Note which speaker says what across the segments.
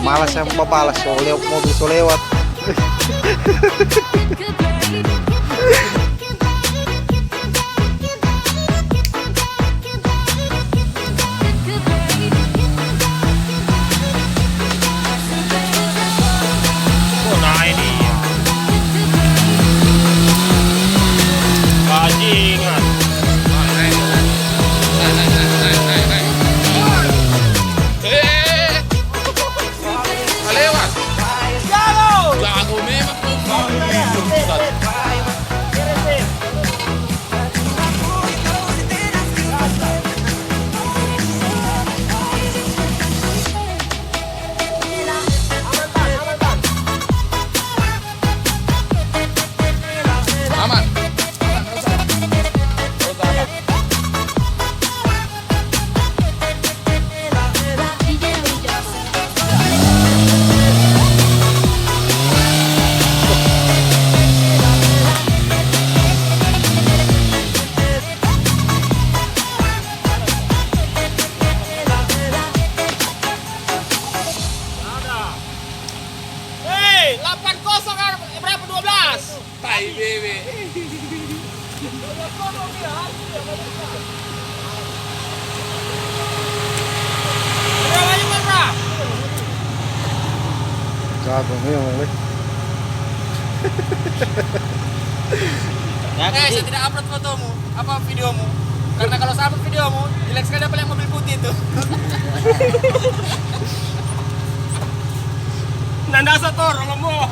Speaker 1: malas yang balas so lewat mobil so lewat.
Speaker 2: Oh, nah ini bajingan.
Speaker 3: Lewat. Lagu memang aman.
Speaker 2: Hei, 8-0 kan berapa 12?
Speaker 3: Tai bebe.
Speaker 2: Berapa lagi Bra?
Speaker 1: Jago memang weh.
Speaker 3: Saya tidak upload fotomu, apa videomu. Karena kalau saya upload videomu, jelek sekali apa yang mobil putih itu.
Speaker 2: Nanda Sator, lomo.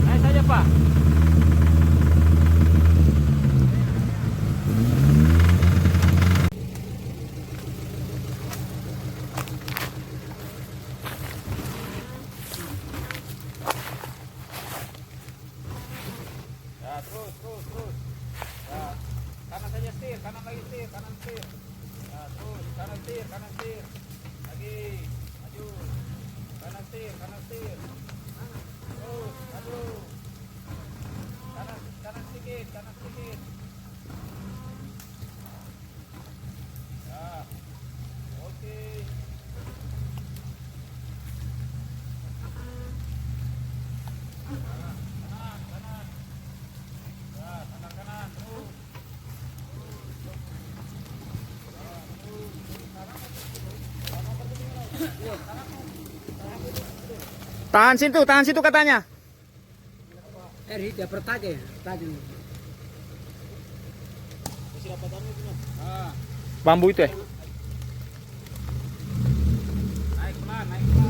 Speaker 2: Naik saja Pak. Ya, terus. Ya, kanan saja setir, kanan lagi setir, kanan setir. Ya, terus, kanan setir. Lagi, maju. Kanan setir. Terus, maju. Kanan sedikit. Ya, oke. Kanan. Ya, kanan, terus.
Speaker 1: Tahan situ katanya.
Speaker 4: Dia bertaja.
Speaker 1: Bambu itu ya.
Speaker 2: Naik pelan.